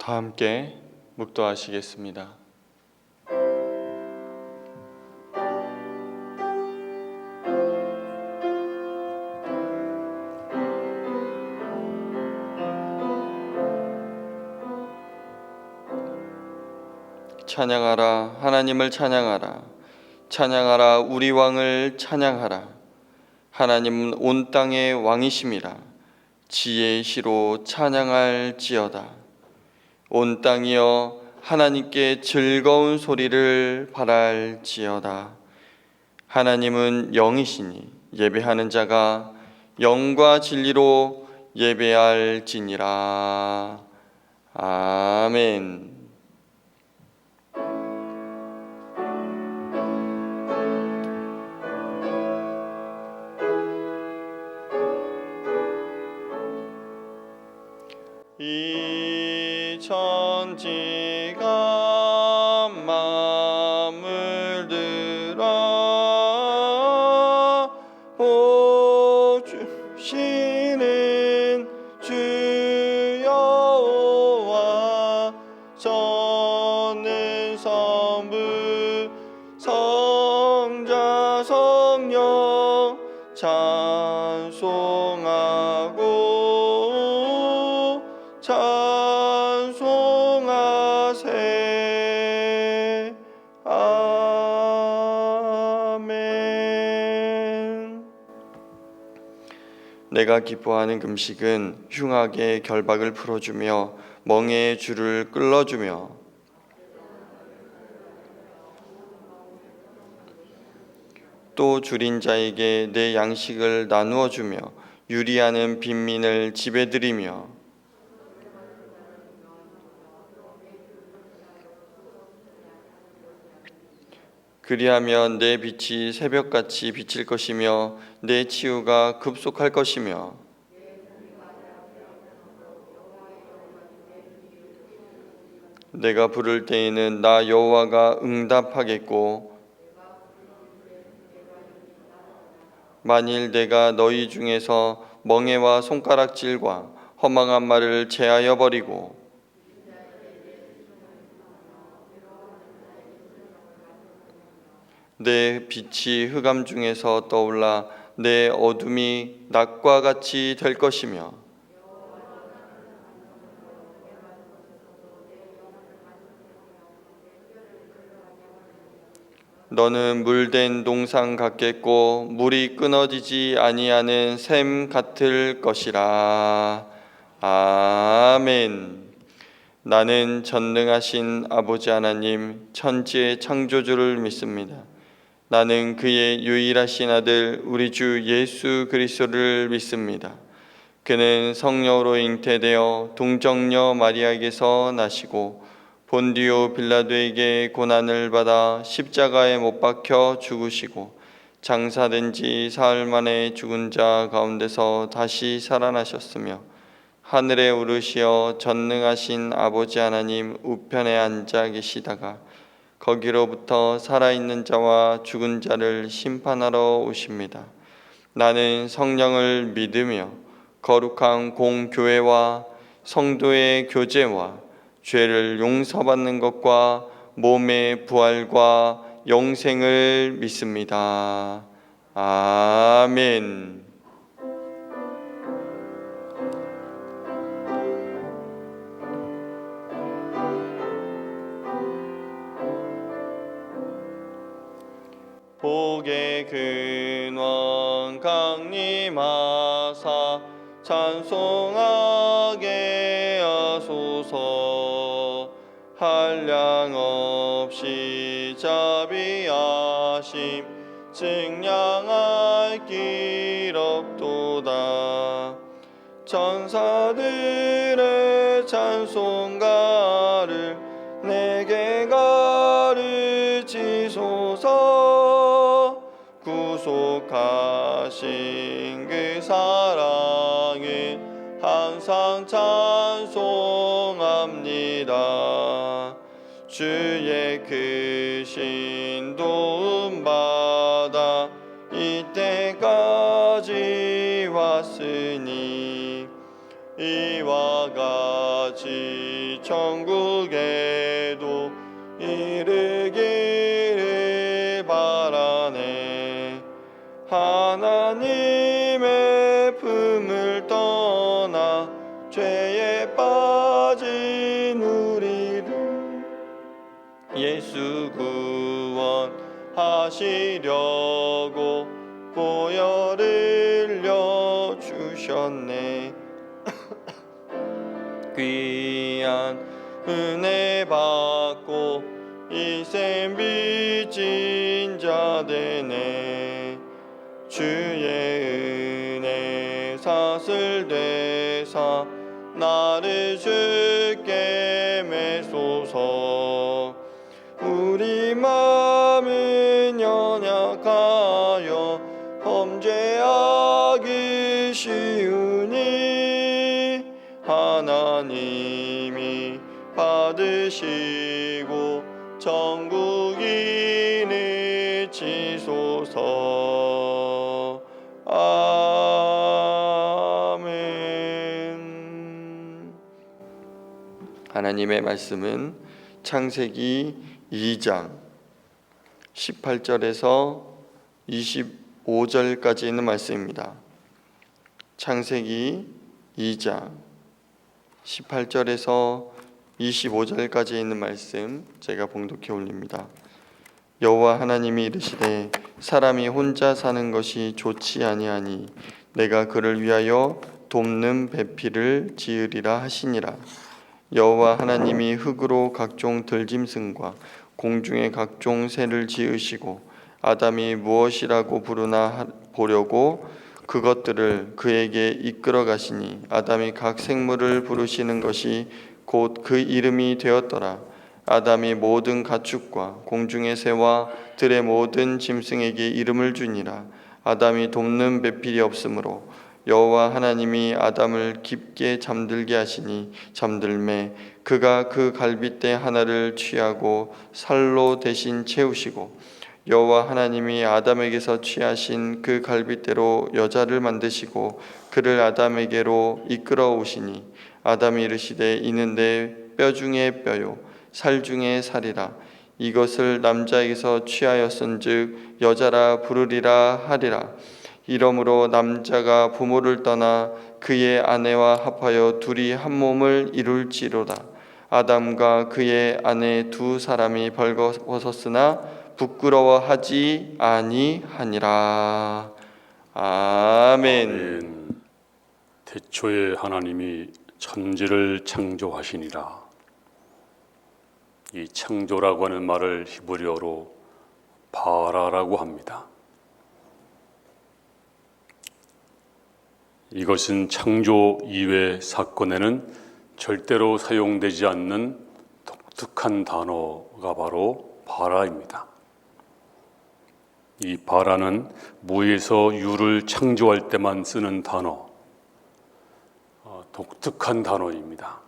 다 함께 묵도하시겠습니다. 찬양하라, 하나님을 찬양하라. 찬양하라, 우리 왕을 찬양하라. 하나님은 온 땅의 왕이심이라. 지혜의 시로 찬양할지어다. 온 땅이여 하나님께 즐거운 소리를 발할지어다. 하나님은 영이시니 예배하는 자가 영과 진리로 예배할지니라. 아멘. 이 천지가 마음을 들어 복 주시는 주 여호와 전능 성부 성자 성령 찬송하고 찬송하세. 아멘. 내가 기뻐하는 금식은 흉악의 결박을 풀어주며 멍에의 줄을 끌어주며 또 줄인 자에게 내 양식을 나누어 주며 유리하는 빈민을 집에 들이며 그리하면 내 빛이 새벽같이 비칠 것이며 내 치유가 급속할 것이며 내가 부를 때에는 나 여호와가 응답하겠고 만일 내가 너희 중에서 멍에와 손가락질과 허망한 말을 제하여 버리고 내 빛이 흑암 중에서 떠올라 내 어둠이 낮과 같이 될 것이며 너는 물된 동상 같겠고 물이 끊어지지 아니하는 샘 같을 것이라. 아멘. 나는 전능하신 아버지 하나님 천지의 창조주를 믿습니다. 나는 그의 유일하신 아들 우리 주 예수 그리스도를 믿습니다. 그는 성령으로 잉태되어 동정녀 마리아에게서 나시고 본디오 빌라도에게 고난을 받아 십자가에 못 박혀 죽으시고 장사된 지 사흘 만에 죽은 자 가운데서 다시 살아나셨으며 하늘에 오르시어 전능하신 아버지 하나님 우편에 앉아 계시다가 거기로부터 살아있는 자와 죽은 자를 심판하러 오십니다. 나는 성령을 믿으며 거룩한 공교회와 성도의 교제와 죄를 용서받는 것과 몸의 부활과 영생을 믿습니다. 아멘. 복의 근원 강림하사 찬송하게 하소서. 한량 없이 자비하심 증량할 길 없도다. 천사들의 찬송가를 내게 가르치소서. 구속하신 그 사랑을 항상 찬송합니다. 주의 크신 도움 받아 이때까지 왔으니 이와 같이 천국에도 이르기를 바라네. 하나님의 품을 떠나 죄에 빠진 우리를 예수 구원하시려고 보혈을 흘려 주셨네. 귀한 은혜 받고 이생 빚진 자 되네. 주의 은혜 사슬되사 나를 주께 매소서. 우리 마음은 연약하여 범죄하기 쉬우니 하나님이 받으시고 천국인을 지소서. 아멘. 하나님의 말씀은 창세기 2장 18절에서 25절까지 있는 말씀입니다. 창세기 2장 18절에서 25절까지 있는 말씀 제가 봉독해 올립니다. 여호와 하나님이 이르시되 사람이 혼자 사는 것이 좋지 아니하니 내가 그를 위하여 돕는 배필을 지으리라 하시니라. 여호와 하나님이 흙으로 각종 들짐승과 공중의 각종 새를 지으시고 아담이 무엇이라고 부르나 보려고 그것들을 그에게 이끌어 가시니 아담이 각 생물을 부르시는 것이 곧 그 이름이 되었더라. 아담이 모든 가축과 공중의 새와 들의 모든 짐승에게 이름을 주니라. 아담이 돕는 배필이 없으므로 여호와 하나님이 아담을 깊게 잠들게 하시니 잠들매 그가 그 갈빗대 하나를 취하고 살로 대신 채우시고 여호와 하나님이 아담에게서 취하신 그 갈빗대로 여자를 만드시고 그를 아담에게로 이끌어 오시니 아담이 이르시되 이는 내 뼈 중에 뼈요 살 중에 살이라. 이것을 남자에게서 취하였은즉 여자라 부르리라 하리라. 이러므로 남자가 부모를 떠나 그의 아내와 합하여 둘이 한 몸을 이룰지로다. 아담과 그의 아내 두 사람이 벌거벗었으나 부끄러워하지 아니하니라. 아멘. 태초에 하나님이 천지를 창조하시니라. 이 창조라고 하는 말을 히브리어로 바라라고 합니다. 이것은 창조 이외 사건에는 절대로 사용되지 않는 독특한 단어가 바로 바라입니다. 이 바라는 무에서 유를 창조할 때만 쓰는 단어, 독특한 단어입니다.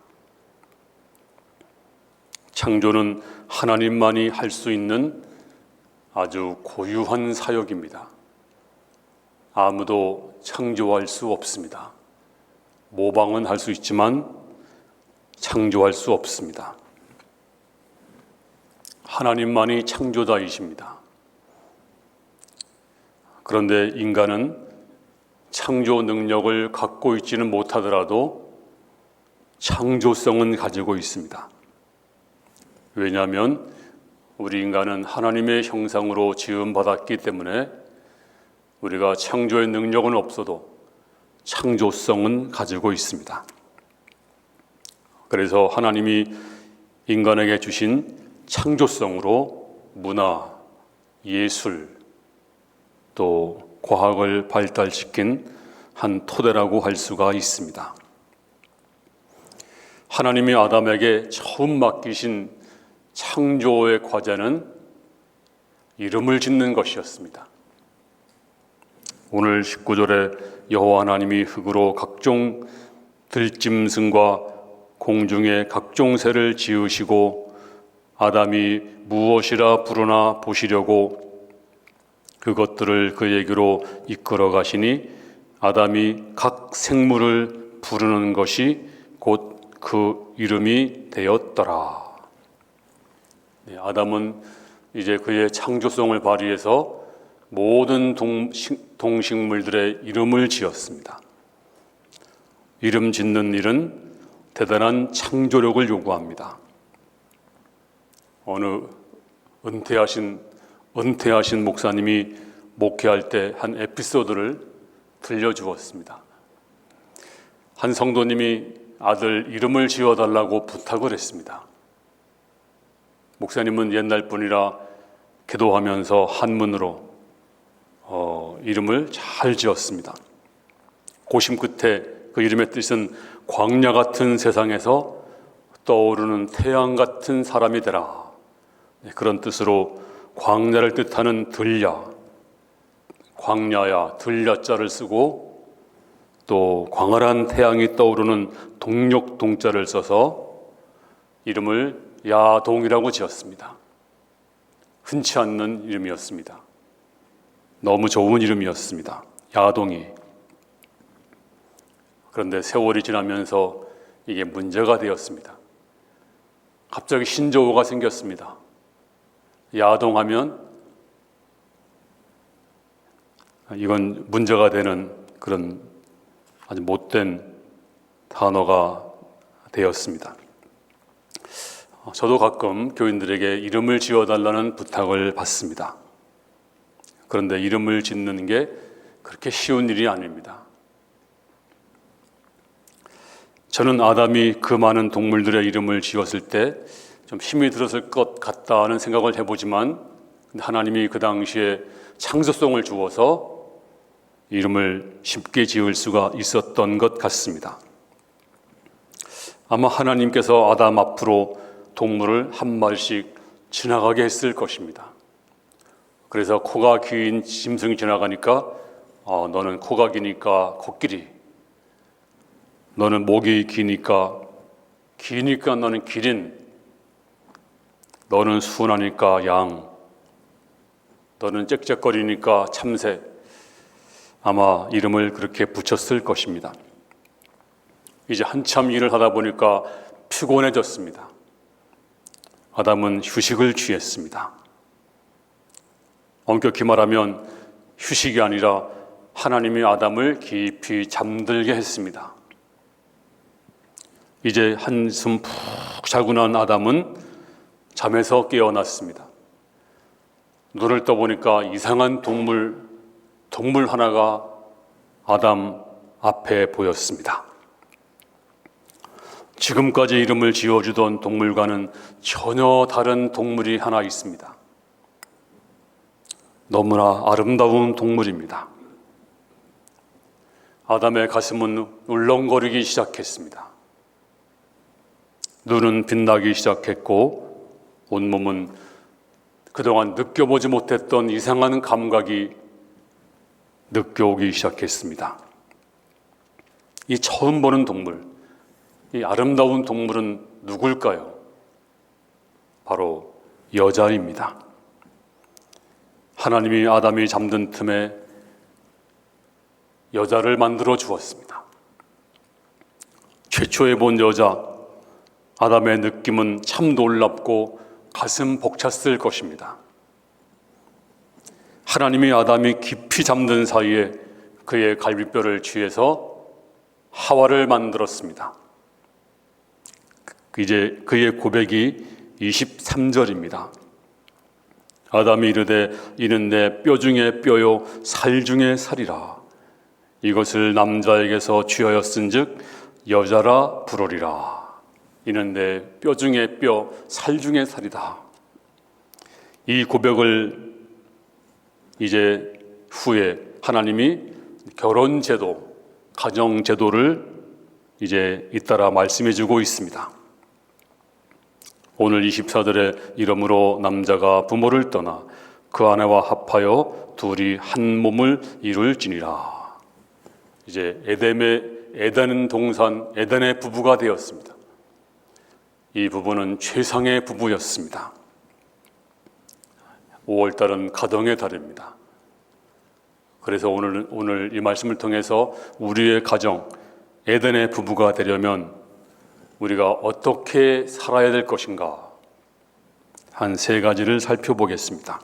창조는 하나님만이 할 수 있는 아주 고유한 사역입니다. 아무도 창조할 수 없습니다. 모방은 할 수 있지만 창조할 수 없습니다. 하나님만이 창조자이십니다. 그런데 인간은 창조 능력을 갖고 있지는 못하더라도 창조성은 가지고 있습니다. 왜냐하면 우리 인간은 하나님의 형상으로 지음받았기 때문에 우리가 창조의 능력은 없어도 창조성은 가지고 있습니다. 그래서 하나님이 인간에게 주신 창조성으로 문화, 예술, 또 과학을 발달시킨 한 토대라고 할 수가 있습니다. 하나님이 아담에게 처음 맡기신 창조의 과제는 이름을 짓는 것이었습니다. 오늘 19절에 여호와 하나님이 흙으로 각종 들짐승과 공중의 각종 새를 지으시고 아담이 무엇이라 부르나 보시려고 그것들을 그에게로 이끌어 가시니 아담이 각 생물을 부르는 것이 곧 그 이름이 되었더라. 네, 아담은 이제 그의 창조성을 발휘해서 모든 동식물들의 이름을 지었습니다. 이름 짓는 일은 대단한 창조력을 요구합니다. 어느 은퇴하신 목사님이 목회할 때 한 에피소드를 들려주었습니다. 한 성도님이 아들 이름을 지어달라고 부탁을 했습니다. 목사님은 옛날 분이라 기도하면서 한문으로 이름을 잘 지었습니다. 고심 끝에 그 이름의 뜻은 광야 같은 세상에서 떠오르는 태양 같은 사람이 되라. 그런 뜻으로 광야를 뜻하는 들야, 광야야, 들야자를 쓰고 또 광활한 태양이 떠오르는 동력 동자를 써서 이름을 야동이라고 지었습니다. 흔치 않는 이름이었습니다. 너무 좋은 이름이었습니다. 야동이. 그런데 세월이 지나면서 이게 문제가 되었습니다. 갑자기 신조어가 생겼습니다. 야동하면 이건 문제가 되는 그런 아주 못된 단어가 되었습니다. 저도 가끔 교인들에게 이름을 지어달라는 부탁을 받습니다. 그런데 이름을 짓는 게 그렇게 쉬운 일이 아닙니다. 저는 아담이 그 많은 동물들의 이름을 지었을 때 좀 힘이 들었을 것 같다는 생각을 해보지만 하나님이 그 당시에 창조성을 주어서 이름을 쉽게 지을 수가 있었던 것 같습니다. 아마 하나님께서 아담 앞으로 동물을 한 마리씩 지나가게 했을 것입니다. 그래서 코가 긴 짐승이 지나가니까 너는 코가 기니까 코끼리, 너는 목이 기니까 너는 기린, 너는 순하니까 양, 너는 짹짹거리니까 참새. 아마 이름을 그렇게 붙였을 것입니다. 이제 한참 일을 하다 보니까 피곤해졌습니다. 아담은 휴식을 취했습니다. 엄격히 말하면 휴식이 아니라 하나님이 아담을 깊이 잠들게 했습니다. 이제 한숨 푹 자고 난 아담은 잠에서 깨어났습니다. 눈을 떠보니까 이상한 동물 하나가 아담 앞에 보였습니다. 지금까지 이름을 지어주던 동물과는 전혀 다른 동물이 하나 있습니다. 너무나 아름다운 동물입니다. 아담의 가슴은 울렁거리기 시작했습니다. 눈은 빛나기 시작했고 온몸은 그동안 느껴보지 못했던 이상한 감각이 느껴오기 시작했습니다. 이 처음 보는 동물, 이 아름다운 동물은 누굴까요? 바로 여자입니다. 하나님이 아담이 잠든 틈에 여자를 만들어 주었습니다. 최초에 본 여자, 아담의 느낌은 참 놀랍고 가슴 벅찼을 것입니다. 하나님이 아담이 깊이 잠든 사이에 그의 갈비뼈를 취해서 하와를 만들었습니다. 이제 그의 고백이 23절입니다. 아담이 이르되 이는 내 뼈 중에 뼈요 살 중에 살이라. 이것을 남자에게서 취하였은즉 여자라 부르리라. 이는 내 뼈 중에 뼈, 살 중에 살이다. 이 고백을 이제 후에 하나님이 결혼제도, 가정제도를 이제 잇따라 말씀해주고 있습니다. 오늘 24절에 이러므로 남자가 부모를 떠나 그 아내와 합하여 둘이 한 몸을 이룰지니라. 이제 에덴 동산, 에덴의 부부가 되었습니다. 이 부부는 최상의 부부였습니다. 5월달은 가정의 달입니다. 그래서 오늘 이 말씀을 통해서 우리의 가정, 에덴의 부부가 되려면 우리가 어떻게 살아야 될 것인가 한 세 가지를 살펴보겠습니다.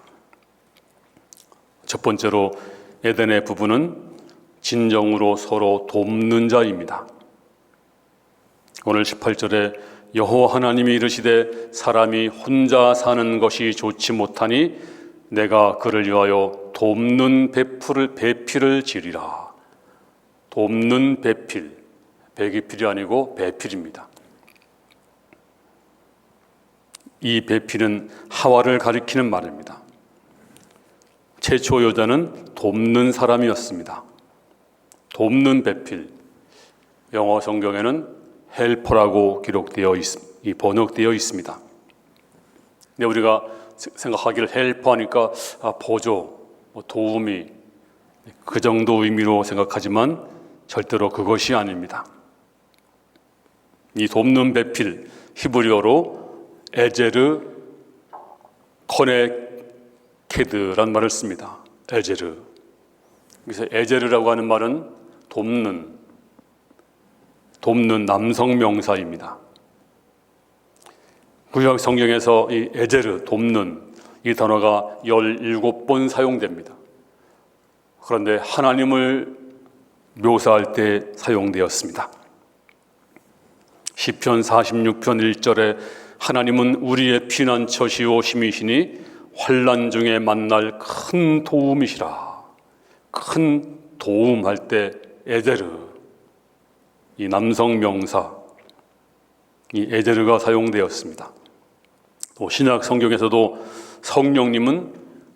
첫 번째로 에덴의 부부는 진정으로 서로 돕는 자입니다. 오늘 18절에 여호와 하나님이 이르시되 사람이 혼자 사는 것이 좋지 못하니 내가 그를 위하여 돕는 배필을 지리라. 돕는 배필, 배기필이 아니고 배필입니다. 이 배필은 하와를 가리키는 말입니다. 최초 여자는 돕는 사람이었습니다. 돕는 배필, 영어 성경에는 헬퍼라고 번역되어 있습니다. 근데 우리가 생각하기를 헬퍼 하니까 보조, 도우미 그 정도 의미로 생각하지만 절대로 그것이 아닙니다. 이 돕는 배필, 히브리어로 에제르 커네케드라는 말을 씁니다. 에제르. 그래서 에제르라고 하는 말은 돕는 남성 명사입니다. 구약 성경에서 이 에제르, 돕는 이 단어가 17번 사용됩니다. 그런데 하나님을 묘사할 때 사용되었습니다. 시편 46편 1절에 하나님은 우리의 피난처시오 힘이시니 환난 중에 만날 큰 도움이시라. 큰 도움할 때 에제르, 이 남성 명사, 이 에제르가 사용되었습니다. 또 신약 성경에서도 성령님은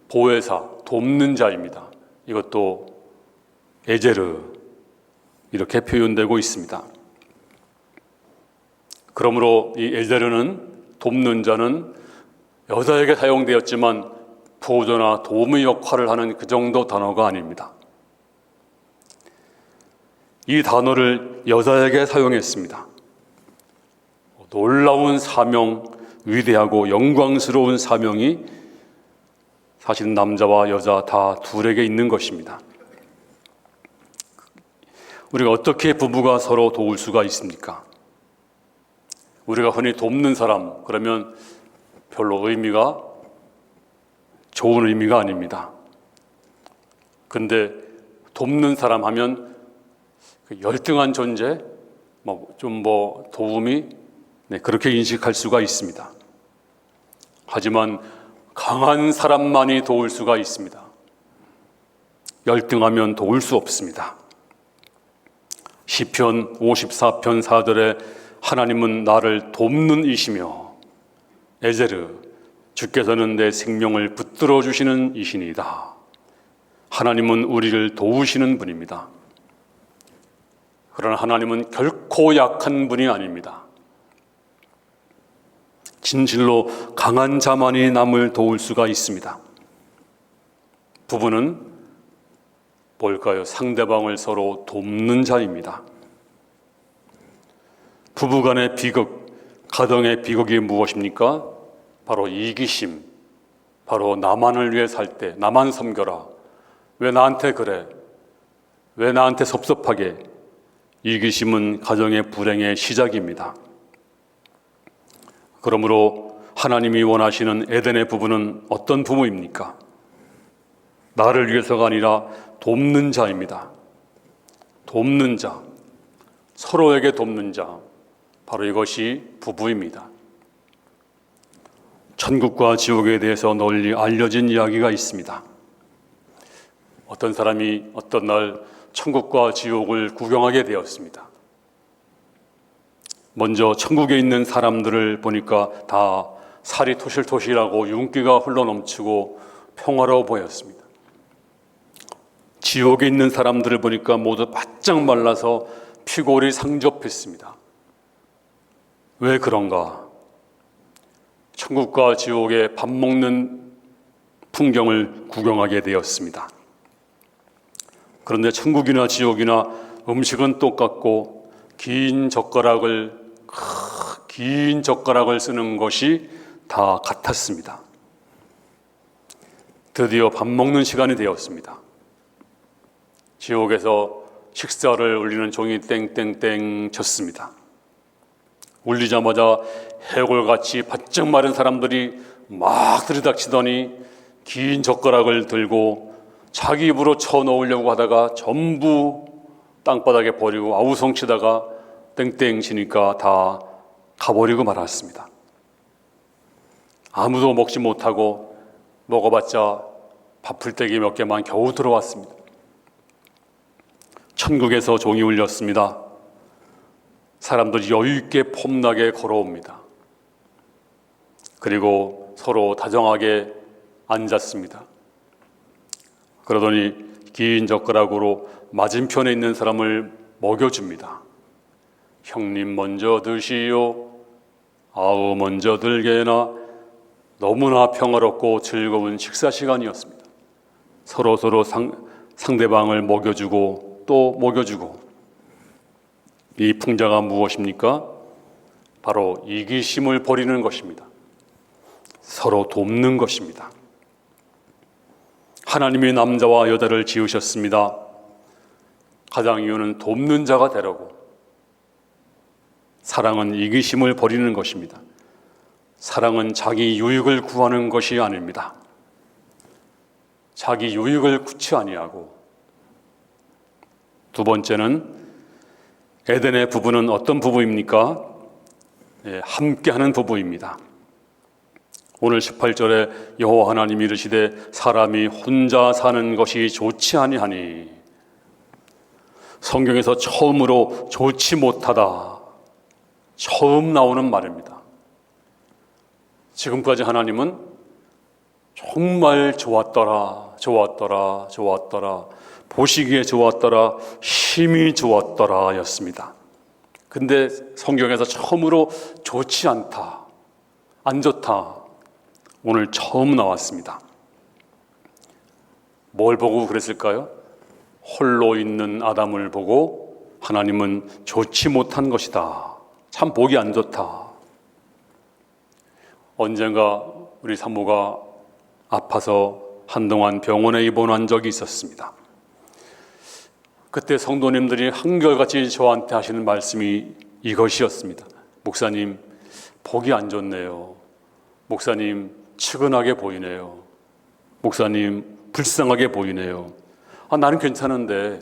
보혜사, 돕는 자입니다. 이것도 에제르 이렇게 표현되고 있습니다. 그러므로 이 에제르는 돕는 자는 여자에게 사용되었지만 보조나 도움의 역할을 하는 그 정도 단어가 아닙니다. 이 단어를 여자에게 사용했습니다. 놀라운 사명, 위대하고 영광스러운 사명이 사실 남자와 여자 다 둘에게 있는 것입니다. 우리가 어떻게 부부가 서로 도울 수가 있습니까? 우리가 흔히 돕는 사람, 그러면 별로 의미가 좋은 의미가 아닙니다. 근데 돕는 사람 하면 열등한 존재, 도움이 그렇게 인식할 수가 있습니다. 하지만 강한 사람만이 도울 수가 있습니다. 열등하면 도울 수 없습니다. 시편 54편 4절에 하나님은 나를 돕는 이시며 에제르, 주께서는 내 생명을 붙들어 주시는 이시니이다. 하나님은 우리를 도우시는 분입니다. 그러나 하나님은 결코 약한 분이 아닙니다. 진실로 강한 자만이 남을 도울 수가 있습니다. 부부는 뭘까요? 상대방을 서로 돕는 자입니다. 부부간의 비극, 가정의 비극이 무엇입니까? 바로 이기심, 바로 나만을 위해 살 때, 나만 섬겨라. 왜 나한테 그래? 왜 나한테 섭섭하게? 이기심은 가정의 불행의 시작입니다. 그러므로 하나님이 원하시는 에덴의 부부는 어떤 부부입니까? 나를 위해서가 아니라 돕는 자입니다. 돕는 자, 서로에게 돕는 자, 바로 이것이 부부입니다. 천국과 지옥에 대해서 널리 알려진 이야기가 있습니다. 어떤 사람이 어떤 날 천국과 지옥을 구경하게 되었습니다. 먼저 천국에 있는 사람들을 보니까 다 살이 토실토실하고 윤기가 흘러넘치고 평화로워 보였습니다. 지옥에 있는 사람들을 보니까 모두 바짝 말라서 피골이 상접했습니다. 왜 그런가? 천국과 지옥에 밥 먹는 풍경을 구경하게 되었습니다. 그런데 천국이나 지옥이나 음식은 똑같고 긴 젓가락을 쓰는 것이 다 같았습니다. 드디어 밥 먹는 시간이 되었습니다. 지옥에서 식사를 올리는 종이 땡땡땡 쳤습니다. 울리자마자 해골같이 바짝 마른 사람들이 막 들이닥치더니 긴 젓가락을 들고 자기 입으로 쳐넣으려고 하다가 전부 땅바닥에 버리고 아우성치다가 땡땡 치니까 다 가버리고 말았습니다. 아무도 먹지 못하고 먹어봤자 밥풀떼기 몇 개만 겨우 들어왔습니다. 천국에서 종이 울렸습니다. 사람들이 여유 있게 폼나게 걸어옵니다. 그리고 서로 다정하게 앉았습니다. 그러더니 긴 젓가락으로 맞은편에 있는 사람을 먹여줍니다. 형님 먼저 드시오. 아우 먼저 들게나. 너무나 평화롭고 즐거운 식사 시간이었습니다. 서로 상대방을 먹여주고 또 먹여주고. 이 풍자가 무엇입니까? 바로 이기심을 버리는 것입니다. 서로 돕는 것입니다. 하나님이 남자와 여자를 지으셨습니다. 가장 이유는 돕는 자가 되라고. 사랑은 이기심을 버리는 것입니다. 사랑은 자기 유익을 구하는 것이 아닙니다. 자기 유익을 구치 아니하고. 두 번째는 에덴의 부부는 어떤 부부입니까? 함께하는 부부입니다. 오늘 18절에 여호와 하나님이 이르시되 사람이 혼자 사는 것이 좋지 아니하니. 성경에서 처음으로 좋지 못하다, 처음 나오는 말입니다. 지금까지 하나님은 정말 좋았더라, 좋았더라, 좋았더라, 보시기에 좋았더라, 힘이 좋았더라 였습니다. 근데 성경에서 처음으로 좋지 않다, 안 좋다, 오늘 처음 나왔습니다. 뭘 보고 그랬을까요? 홀로 있는 아담을 보고 하나님은 좋지 못한 것이다, 참 보기 안 좋다. 언젠가 우리 산모가 아파서 한동안 병원에 입원한 적이 있었습니다. 그때 성도님들이 한결같이 저한테 하시는 말씀이 이것이었습니다. 목사님, 보기 안 좋네요. 목사님, 측은하게 보이네요. 목사님, 불쌍하게 보이네요. 나는 괜찮은데,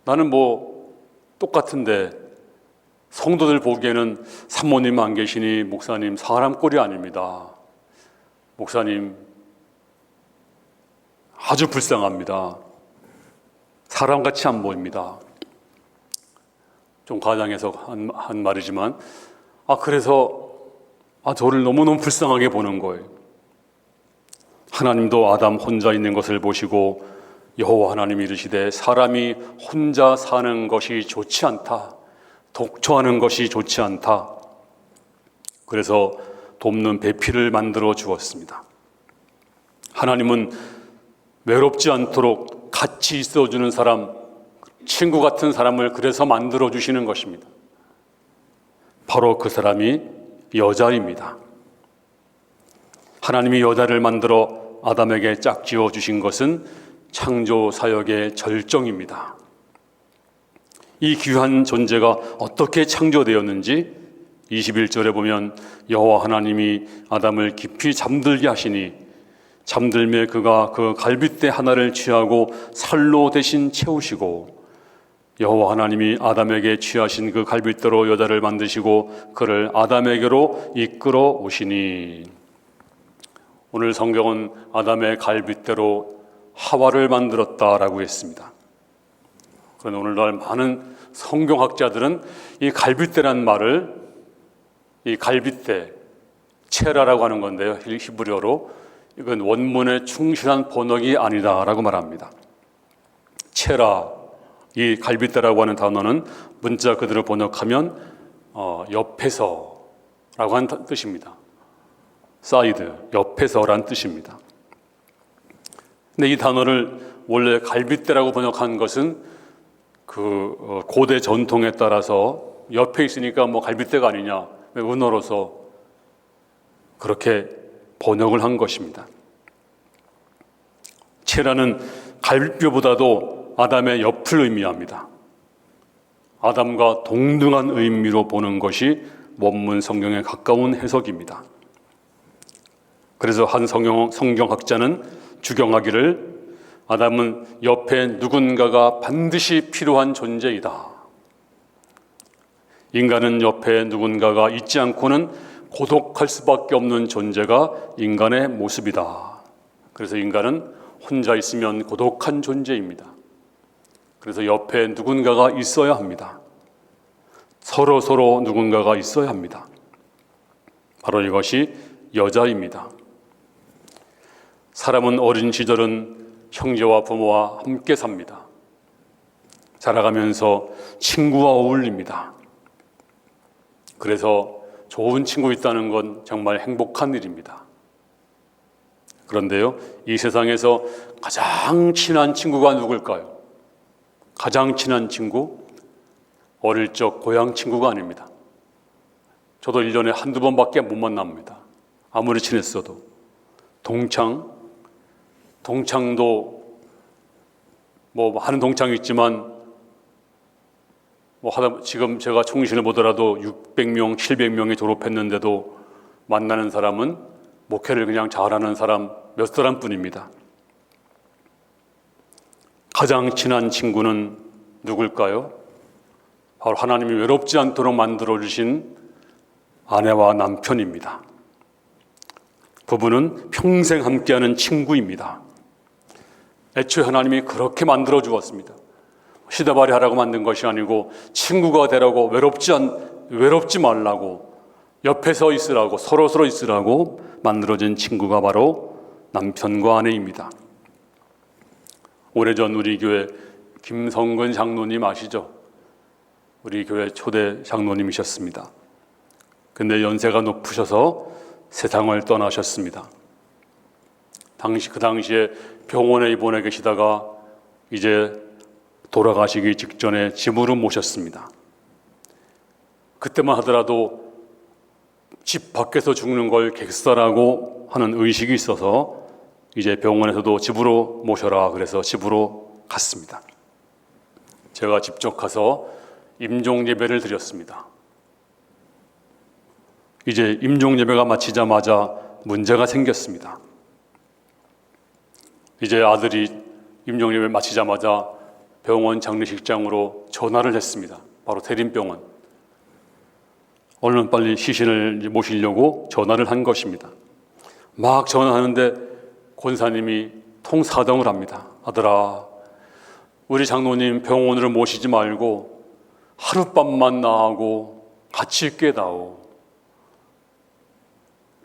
나는 뭐 똑같은데, 성도들 보기에는 산모님 안 계시니 목사님 사람 꼴이 아닙니다. 목사님 아주 불쌍합니다. 사람같이 안 보입니다. 좀 과장해서 한 말이지만 그래서 저를 너무너무 불쌍하게 보는 거예요. 하나님도 아담 혼자 있는 것을 보시고 여호와 하나님이 이르시되 사람이 혼자 사는 것이 좋지 않다, 독처하는 것이 좋지 않다. 그래서 돕는 배필을 만들어 주었습니다. 하나님은 외롭지 않도록 같이 있어주는 사람, 친구 같은 사람을 그래서 만들어 주시는 것입니다. 바로 그 사람이 여자입니다. 하나님이 여자를 만들어 아담에게 짝지어 주신 것은 창조 사역의 절정입니다. 이 귀한 존재가 어떻게 창조되었는지 21절에 보면 여호와 하나님이 아담을 깊이 잠들게 하시니 잠들매 그가 그 갈빗대 하나를 취하고 살로 대신 채우시고 여호와 하나님이 아담에게 취하신 그 갈빗대로 여자를 만드시고 그를 아담에게로 이끌어 오시니. 오늘 성경은 아담의 갈빗대로 하와를 만들었다라고 했습니다. 그런데 오늘날 많은 성경학자들은 이 갈빗대란 말을, 이 갈빗대, 체라라고 하는 건데요, 히브리어로 이건 원문에 충실한 번역이 아니다라고 말합니다. 체라, 이 갈빗대라고 하는 단어는 문자 그대로 번역하면 옆에서라고 하는 뜻입니다. 사이드, 옆에서란 뜻입니다. 근데 이 단어를 원래 갈빗대라고 번역한 것은 그 고대 전통에 따라서 옆에 있으니까 뭐 갈빗대가 아니냐, 은어로서 그렇게 번역을 한 것입니다. 체라는 갈빗뼈보다도 아담의 옆을 의미합니다. 아담과 동등한 의미로 보는 것이 원문 성경에 가까운 해석입니다. 그래서 한 성경학자는 주경하기를 아담은 옆에 누군가가 반드시 필요한 존재이다. 인간은 옆에 누군가가 있지 않고는 고독할 수밖에 없는 존재가 인간의 모습이다. 그래서 인간은 혼자 있으면 고독한 존재입니다. 그래서 옆에 누군가가 있어야 합니다. 서로 누군가가 있어야 합니다. 바로 이것이 여자입니다. 사람은 어린 시절은 형제와 부모와 함께 삽니다. 자라가면서 친구와 어울립니다. 그래서 좋은 친구 있다는 건 정말 행복한 일입니다. 그런데요, 이 세상에서 가장 친한 친구가 누굴까요? 가장 친한 친구? 어릴 적 고향 친구가 아닙니다. 저도 1년에 한두 번밖에 못 만납니다. 아무리 친했어도. 동창도 뭐 하는 동창이 있지만 지금 제가 총신을 보더라도 600명, 700명이 졸업했는데도 만나는 사람은 목회를 그냥 잘하는 사람 몇 사람뿐입니다. 가장 친한 친구는 누굴까요? 바로 하나님이 외롭지 않도록 만들어주신 아내와 남편입니다. 부부는 평생 함께하는 친구입니다. 애초에 하나님이 그렇게 만들어 주었습니다. 시대발이 하라고 만든 것이 아니고 친구가 되라고 외롭지 말라고 옆에서 있으라고 서로 있으라고 만들어진 친구가 바로 남편과 아내입니다. 오래전 우리 교회 김성근 장로님 아시죠? 우리 교회 초대 장로님이셨습니다. 근데 연세가 높으셔서 세상을 떠나셨습니다. 그 당시에 병원에 입원해 계시다가 이제 돌아가시기 직전에 집으로 모셨습니다. 그때만 하더라도 집 밖에서 죽는 걸 객사라고 하는 의식이 있어서 이제 병원에서도 집으로 모셔라 그래서 집으로 갔습니다. 제가 직접 가서 임종 예배를 드렸습니다. 이제 임종 예배가 마치자마자 문제가 생겼습니다. 이제 아들이 임종 예배 마치자마자 병원 장례식장으로 전화를 했습니다. 바로 대림병원. 얼른 빨리 시신을 모시려고 전화를 한 것입니다. 막 전화하는데 권사님이 통사정을 합니다. 아들아, 우리 장로님 병원으로 모시지 말고 하룻밤만 나하고 같이 있게 다오.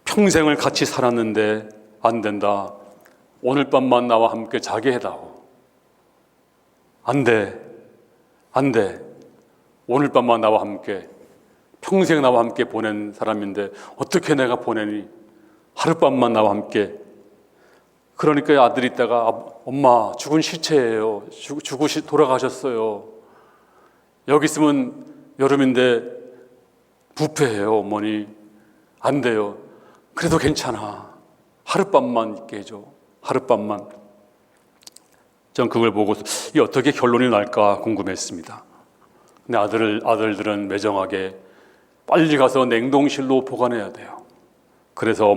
평생을 같이 살았는데 안 된다. 오늘 밤만 나와 함께 자게 해다오. 안 돼. 오늘 밤만 나와 함께, 평생 나와 함께 보낸 사람인데 어떻게 내가 보내니? 하룻밤만 나와 함께. 그러니까 아들이 있다가 엄마 죽은 시체예요. 돌아가셨어요. 여기 있으면 여름인데 부패해요 어머니. 안 돼요. 그래도 괜찮아. 하룻밤만 있게 해줘. 하룻밤만. 전 그걸 보고 이게 어떻게 결론이 날까 궁금했습니다. 근데 아들들은 매정하게 빨리 가서 냉동실로 보관해야 돼요. 그래서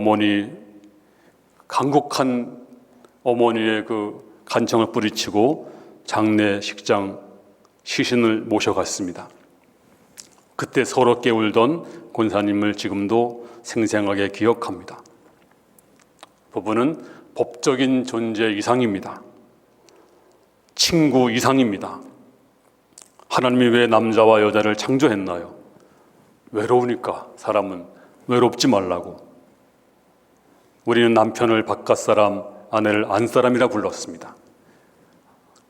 간곡한 어머니의 그 간청을 뿌리치고 장례식장 시신을 모셔갔습니다. 그때 서럽게 울던 권사님을 지금도 생생하게 기억합니다. 부부는 법적인 존재 이상입니다. 친구 이상입니다. 하나님이 왜 남자와 여자를 창조했나요? 외로우니까. 사람은 외롭지 말라고. 우리는 남편을 바깥사람, 아내를 안사람이라 불렀습니다.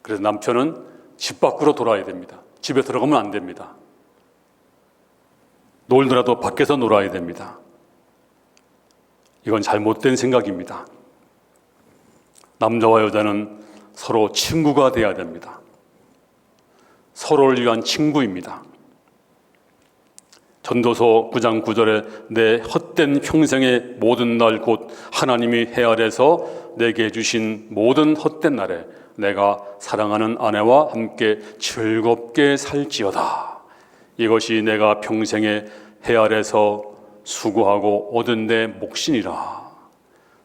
그래서 남편은 집 밖으로 돌아야 됩니다. 집에 들어가면 안 됩니다. 놀더라도 밖에서 놀아야 됩니다. 이건 잘못된 생각입니다. 남자와 여자는 서로 친구가 돼야 됩니다. 서로를 위한 친구입니다. 전도서 9장 9절에 내 헛된 평생의 모든 날 곧 하나님이 해 아래서 내게 주신 모든 헛된 날에 내가 사랑하는 아내와 함께 즐겁게 살지어다. 이것이 내가 평생에 해 아래서 수고하고 얻은 내 몫이니라.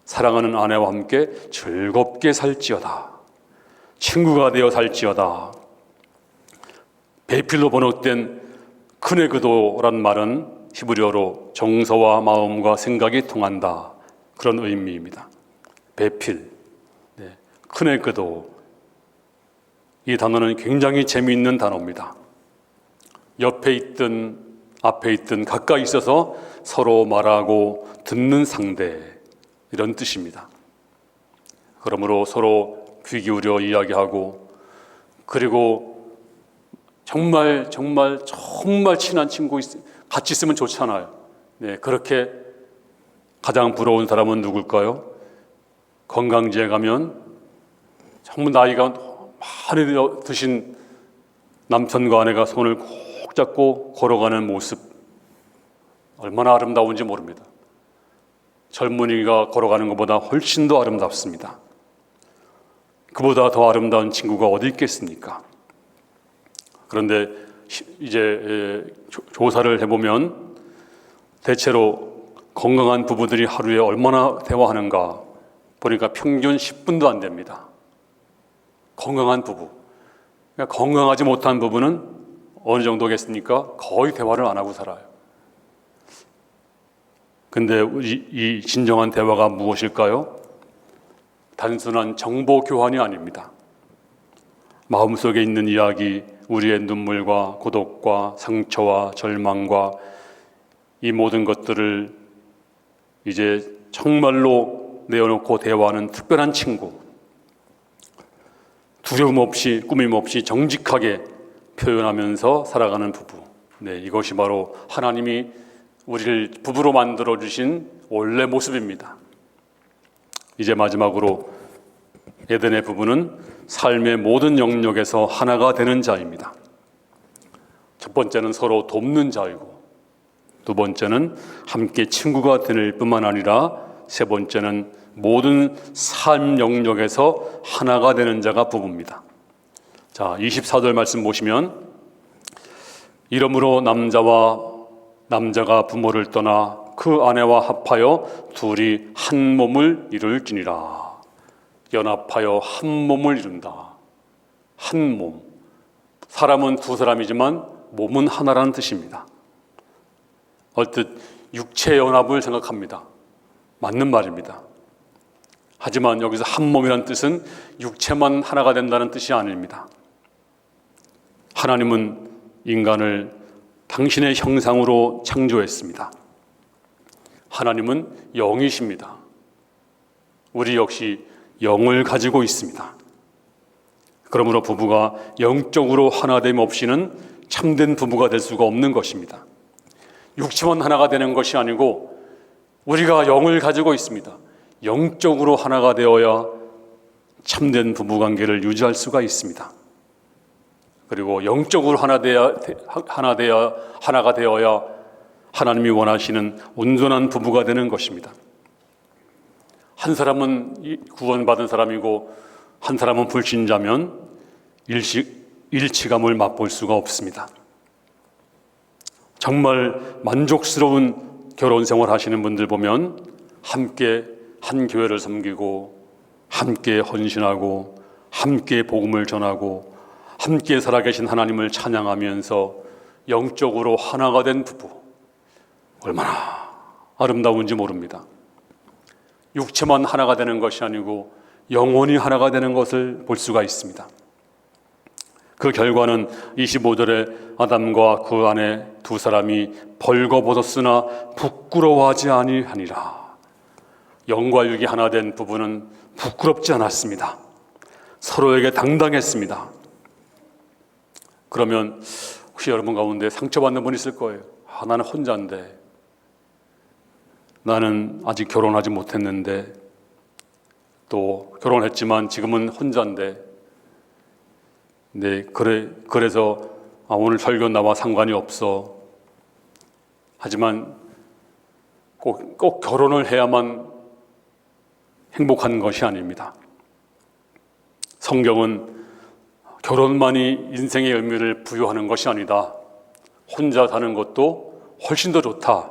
사랑하는 아내와 함께 즐겁게 살지어다. 친구가 되어 살지어다. 베필로 번역된 크네그도란 말은 히브리어로 정서와 마음과 생각이 통한다, 그런 의미입니다. 베필, 크네그도, 이 단어는 굉장히 재미있는 단어입니다. 옆에 있든 앞에 있든 가까이 있어서 서로 말하고 듣는 상대, 이런 뜻입니다. 그러므로 서로 귀 기울여 이야기하고, 그리고 정말 친한 친구 같이 있으면 좋잖아요. 그렇게 가장 부러운 사람은 누굴까요? 건강지에 가면 정말 나이가 많이 드신 남편과 아내가 손을 꼭 잡고 걸어가는 모습, 얼마나 아름다운지 모릅니다. 젊은이가 걸어가는 것보다 훨씬 더 아름답습니다. 그보다 더 아름다운 친구가 어디 있겠습니까? 그런데 이제 조사를 해보면 대체로 건강한 부부들이 하루에 얼마나 대화하는가 보니까 평균 10분도 안 됩니다. 건강한 부부. 그러니까 건강하지 못한 부부는 어느 정도겠습니까? 거의 대화를 안 하고 살아요. 근데 이 진정한 대화가 무엇일까요? 단순한 정보 교환이 아닙니다. 마음속에 있는 이야기, 우리의 눈물과 고독과 상처와 절망과 이 모든 것들을 이제 정말로 내어놓고 대화하는 특별한 친구, 두려움 없이 꾸밈 없이 정직하게 표현하면서 살아가는 부부. 이것이 바로 하나님이 우리를 부부로 만들어 주신 원래 모습입니다. 이제 마지막으로 에덴의 부부는 삶의 모든 영역에서 하나가 되는 자입니다. 첫 번째는 서로 돕는 자이고, 두 번째는 함께 친구가 될 뿐만 아니라 세 번째는 모든 삶 영역에서 하나가 되는 자가 부부입니다. 자, 24절 말씀 보시면, 이러므로 남자가 부모를 떠나 그 아내와 합하여 둘이 한 몸을 이룰지니라. 연합하여 한 몸을 이룬다. 한 몸. 사람은 두 사람이지만 몸은 하나라는 뜻입니다. 얼뜻 육체 연합을 생각합니다. 맞는 말입니다. 하지만 여기서 한 몸이라는 뜻은 육체만 하나가 된다는 뜻이 아닙니다. 하나님은 인간을 당신의 형상으로 창조했습니다. 하나님은 영이십니다. 우리 역시 영을 가지고 있습니다. 그러므로 부부가 영적으로 하나됨 없이는 참된 부부가 될 수가 없는 것입니다. 육체만 하나가 되는 것이 아니고 우리가 영을 가지고 있습니다. 영적으로 하나가 되어야 참된 부부관계를 유지할 수가 있습니다. 그리고 영적으로 하나가 되어야 하나님이 원하시는 온전한 부부가 되는 것입니다. 한 사람은 구원받은 사람이고 한 사람은 불신자면 일치감을 맛볼 수가 없습니다. 정말 만족스러운 결혼 생활 하시는 분들 보면 함께 한 교회를 섬기고 함께 헌신하고 함께 복음을 전하고 함께 살아계신 하나님을 찬양하면서 영적으로 하나가 된 부부, 얼마나 아름다운지 모릅니다. 육체만 하나가 되는 것이 아니고 영혼이 하나가 되는 것을 볼 수가 있습니다. 그 결과는 25절에 아담과 그 아내 두 사람이 벌거벗었으나 부끄러워하지 아니하니라. 영과 육이 하나 된 부부는 부끄럽지 않았습니다. 서로에게 당당했습니다. 그러면 혹시 여러분 가운데 상처받는 분 있을 거예요. 나는 혼자인데, 나는 아직 결혼하지 못했는데, 또 결혼했지만 지금은 혼자인데, 그래서 오늘 설교 나와 상관이 없어. 하지만 꼭 결혼을 해야만 행복한 것이 아닙니다. 성경은 결혼만이 인생의 의미를 부여하는 것이 아니다. 혼자 사는 것도 훨씬 더 좋다.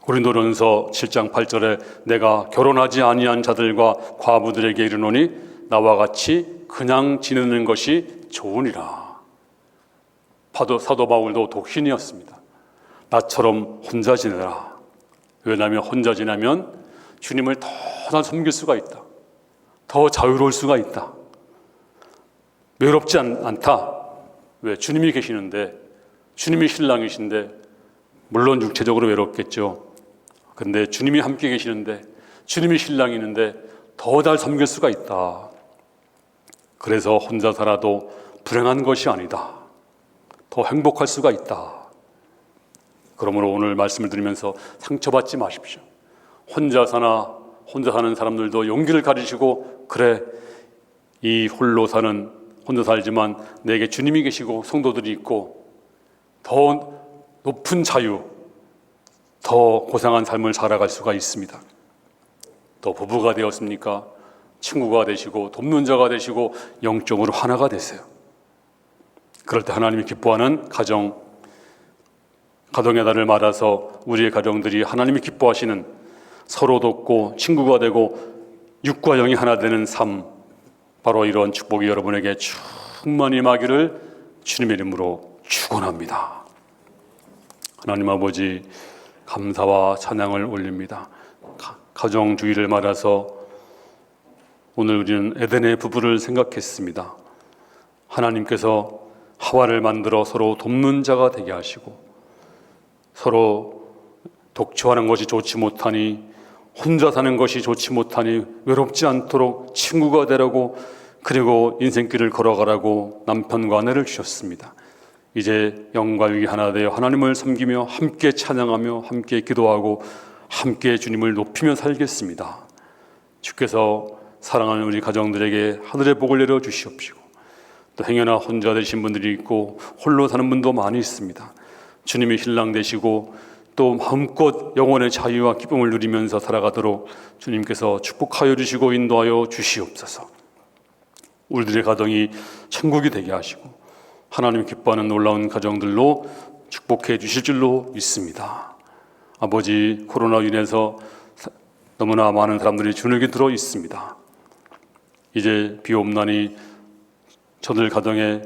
고린도전서 7장 8절에 내가 결혼하지 아니한 자들과 과부들에게 이르노니 나와 같이 그냥 지내는 것이 좋으니라. 사도 바울도 독신이었습니다. 나처럼 혼자 지내라. 왜냐하면 혼자 지내면 주님을 더 잘 섬길 수가 있다. 더 자유로울 수가 있다. 외롭지 않다. 왜? 주님이 계시는데, 주님이 신랑이신데, 물론 육체적으로 외롭겠죠. 근데 주님이 함께 계시는데, 주님이 신랑이는데 더 잘 섬길 수가 있다. 그래서 혼자 살아도 불행한 것이 아니다. 더 행복할 수가 있다. 그러므로 오늘 말씀을 드리면서 상처받지 마십시오. 혼자 사는 사람들도 용기를 가지시고, 그래, 이 혼자 살지만 내게 주님이 계시고 성도들이 있고 더 높은 자유, 더 고상한 삶을 살아갈 수가 있습니다. 또 부부가 되었습니까? 친구가 되시고 돕는 자가 되시고 영적으로 하나가 되세요. 그럴 때 하나님이 기뻐하는 가정의 달을 말아서 우리의 가정들이 하나님이 기뻐하시는 서로 돕고 친구가 되고 육과 영이 하나 되는 삶, 바로 이런 축복이 여러분에게 충만히 임하기를 주님의 이름으로 축원합니다. 하나님 아버지, 감사와 찬양을 올립니다. 가정주의를 말아서 오늘 우리는 에덴의 부부를 생각했습니다. 하나님께서 하와를 만들어 서로 돕는 자가 되게 하시고, 서로 독처하는 것이 좋지 못하니, 혼자 사는 것이 좋지 못하니 외롭지 않도록 친구가 되라고, 그리고 인생길을 걸어가라고 남편과 아내를 주셨습니다. 이제 영과 육이 하나 되어 하나님을 섬기며 함께 찬양하며 함께 기도하고 함께 주님을 높이며 살겠습니다. 주께서 사랑하는 우리 가정들에게 하늘의 복을 내려 주시옵시고, 또 행여나 혼자 되신 분들이 있고 홀로 사는 분도 많이 있습니다. 주님이 신랑 되시고 또 마음껏 영혼의 자유와 기쁨을 누리면서 살아가도록 주님께서 축복하여 주시고 인도하여 주시옵소서. 우리들의 가정이 천국이 되게 하시고 하나님 기뻐하는 놀라운 가정들로 축복해 주실 줄로 믿습니다. 아버지, 코로나로 인해서 너무나 많은 사람들이 주눅이 들어 있습니다. 이제 비옵나니 저들 가정에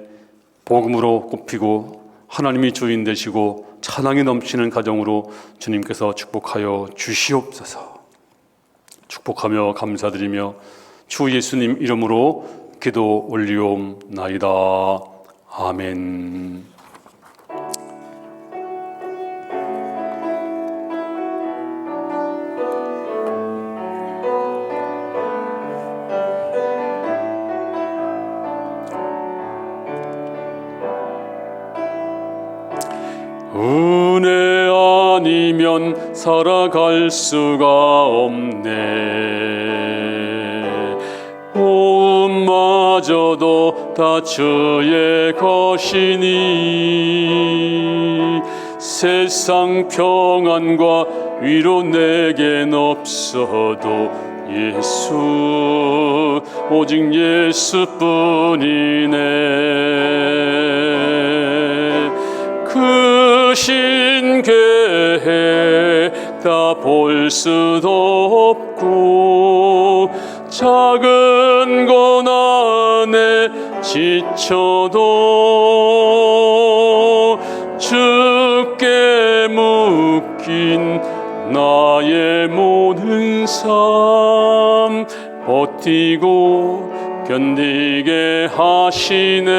복음으로 꼽히고 하나님이 주인 되시고 찬양이 넘치는 가정으로 주님께서 축복하여 주시옵소서. 축복하며 감사드리며 주 예수님 이름으로 기도 올리옵나이다. 아멘. 은혜 아니면 살아갈 수가 없네. 마저도 다 주의 것이니 세상 평안과 위로 내겐 없어도 예수, 오직 예수뿐이네. 그 신계해 다 볼 수도 없고 작은 고난에 지쳐도 주께 묶인 나의 모든 삶 버티고 견디게 하시네.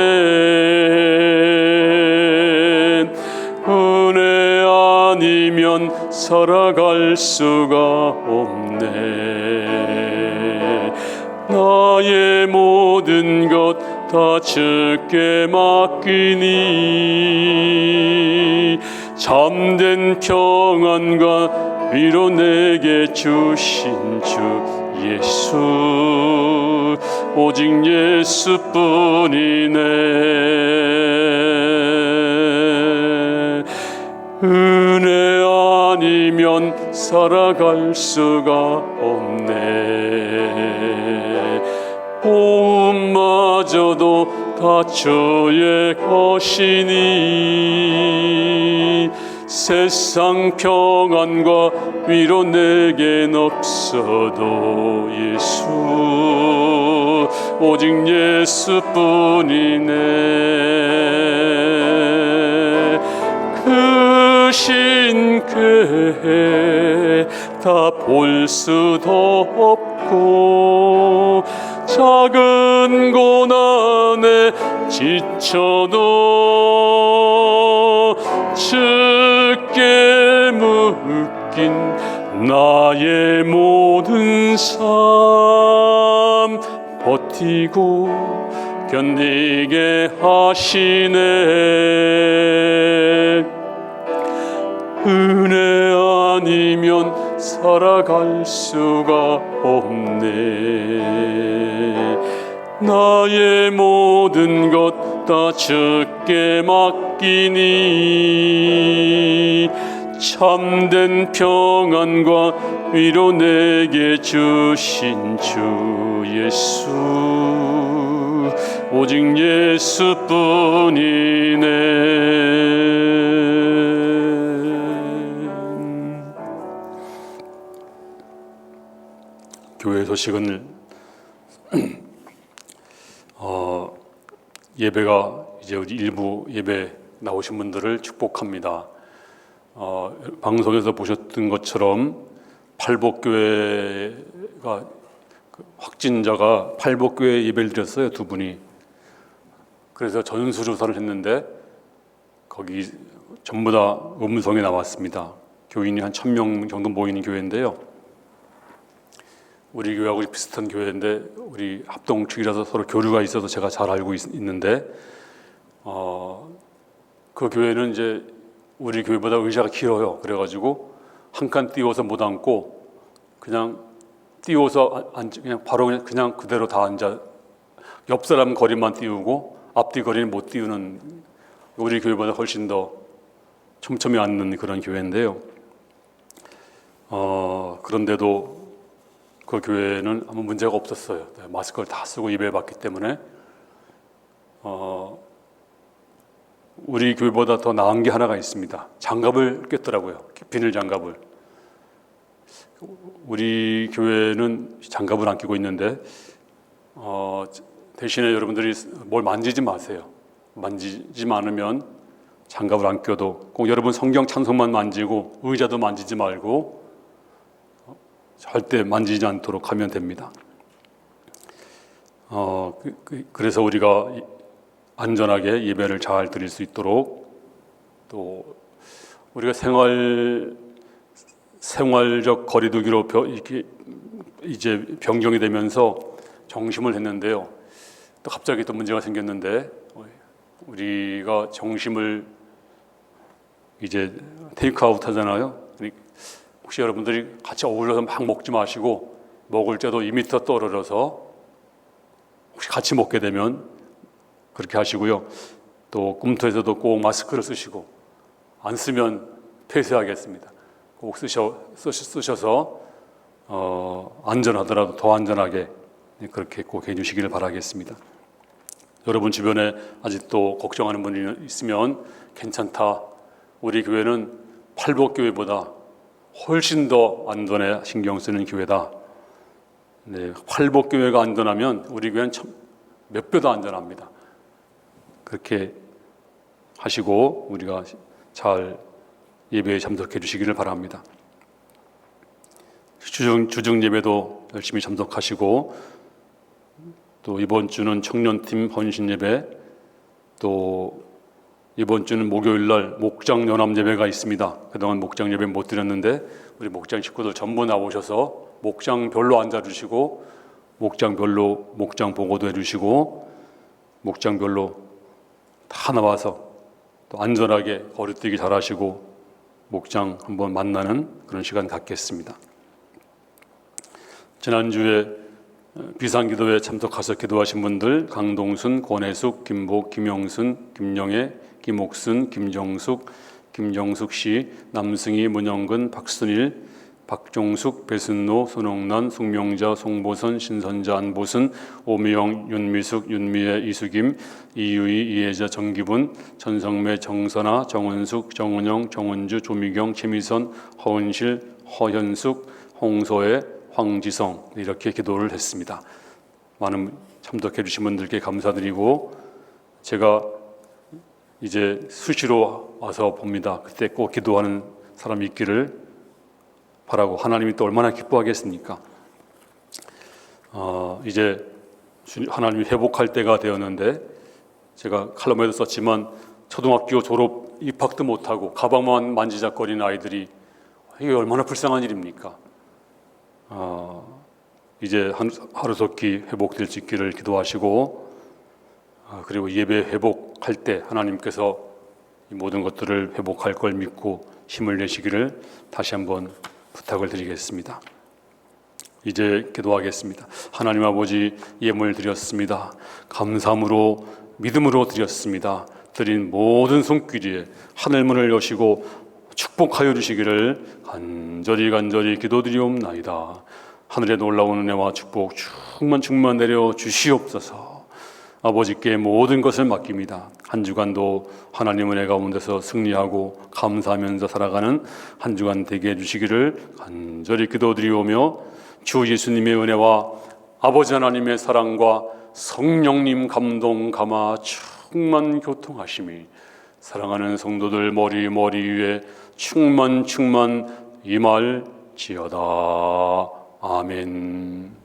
은혜 아니면 살아갈 수가 없네. 나의 모든 것 다 주께 맡기니 참된 평안과 위로 내게 주신 주 예수, 오직 예수뿐이네. 은혜 아니면 살아갈 수가 없네. 보험마저도 다 주의 것이니 세상 평안과 위로 내겐 없어도 예수 오직 예수뿐이네. 그 신께 다 볼 수도 없고 작은 고난에 지쳐도 주께 묶인 나의 모든 삶 버티고 견디게 하시네. 은혜 아니면 살아갈 수가 없네. 나의 모든 것 다 주께 맡기니 참된 평안과 위로 내게 주신 주 예수 오직 예수뿐이네. 교회 소식은 예배가 이제 우리 일부 예배 나오신 분들을 축복합니다. 방송에서 보셨던 것처럼 팔복교회가 확진자가 팔복교회 예배를 드렸어요, 두 분이. 그래서 전수조사를 했는데 거기 전부 다 음성이 나왔습니다. 교인이 한 1,000명 정도 모이는 교회인데요. 우리 교회하고 비슷한 교회인데 우리 합동 측이라서 서로 교류가 있어서 제가 잘 알고 있는데 그 교회는 이제 우리 교회보다 의자가 길어요. 그래가지고 한 칸 띄워서 못 앉고 그냥 띄워서 그냥 바로 그냥 그대로 다 앉아 옆 사람 거리만 띄우고 앞뒤 거리는 못 띄우는 우리 교회보다 훨씬 더 촘촘히 앉는 그런 교회인데요. 그런데도 그 교회는 아무 문제가 없었어요. 마스크를 다 쓰고 예배 받기 때문에 우리 교회보다 더 나은 게 하나가 있습니다. 장갑을 꼈더라고요. 비닐 장갑을. 우리 교회는 장갑을 안 끼고 있는데 대신에 여러분들이 뭘 만지지 마세요. 만지지 않으면 장갑을 안 껴도 꼭 여러분 성경 찬송만 만지고 의자도 만지지 말고 절대 만지지 않도록 하면 됩니다. 그래서 우리가 안전하게 예배를 잘 드릴 수 있도록 또 우리가 생활적 거리두기로 이렇게 이제 변경이 되면서 정심을 했는데요. 또 갑자기 또 문제가 생겼는데 우리가 정심을 이제 테이크아웃 하잖아요. 혹시 여러분들이 같이 어울려서 막 먹지 마시고 먹을 때도 2m 떨어져서 혹시 같이 먹게 되면 그렇게 하시고요. 또 꿈터에서도 꼭 마스크를 쓰시고 안 쓰면 폐쇄하겠습니다. 꼭 쓰셔서 안전하더라도 더 안전하게 그렇게 꼭 해주시기를 바라겠습니다. 여러분 주변에 아직도 걱정하는 분이 있으면 괜찮다. 우리 교회는 팔복교회보다 훨씬 더 안전에 신경 쓰는 교회다. 네, 팔복교회가 안전하면 우리 교회는 몇 배 더 안전합니다. 그렇게 하시고 우리가 잘 예배에 참석해 주시기를 바랍니다. 주중 예배도 열심히 참석하시고 또 이번 주는 청년팀 헌신 예배 또 이번 주는 목요일 날 목장 연합 예배가 있습니다. 그동안 목장 예배 못 드렸는데 우리 목장 식구들 전부 나오셔서 목장별로 앉아주시고 목장별로 목장 보고도 해주시고 목장별로 다 나와서 또 안전하게 거리뛰기 잘하시고 목장 한번 만나는 그런 시간 갖겠습니다. 지난주에 비상기도회에 참석하셔서 기도하신 분들 강동순, 권혜숙, 김복, 김영순, 김영애, 김옥순, 김정숙 씨, 남승희, 문영근, 박순일, 박종숙, 배순노, 손홍란, 송명자, 송보선, 신선자, 안보순, 오미영, 윤미숙, 윤미애, 이수김, 이유희, 이혜자, 정기분, 전성매, 정선아, 정은숙, 정은영, 정은주, 조미경, 최미선, 허은실, 허현숙, 홍소혜, 황지성 이렇게 기도를 했습니다. 많은 참석해 주신 분들께 감사드리고 제가 이제 수시로 와서 봅니다. 그때 꼭 기도하는 사람이 있기를 바라고 하나님이 또 얼마나 기뻐하겠습니까? 이제 하나님이 회복할 때가 되었는데 제가 칼럼에도 썼지만 초등학교 졸업 입학도 못하고 가방만 만지작거리는 아이들이 이게 얼마나 불쌍한 일입니까? 이제 하루속히 회복될 수 있기를 기도하시고 그리고 예배 회복할 때 하나님께서 이 모든 것들을 회복할 걸 믿고 힘을 내시기를 다시 한번 부탁을 드리겠습니다. 이제 기도하겠습니다. 하나님 아버지 예물 드렸습니다. 감사함으로 믿음으로 드렸습니다. 드린 모든 손길에 하늘문을 여시고 축복하여 주시기를 간절히 기도드리옵나이다. 하늘에 놀라운 은혜와 축복 충만 내려 주시옵소서. 아버지께 모든 것을 맡깁니다. 한 주간도 하나님 은혜 가운데서 승리하고 감사하면서 살아가는 한 주간 되게 해주시기를 간절히 기도드리오며 주 예수님의 은혜와 아버지 하나님의 사랑과 성령님 감동 감화 충만 교통하심이 사랑하는 성도들 머리 위에 충만 임할지어다. 아멘.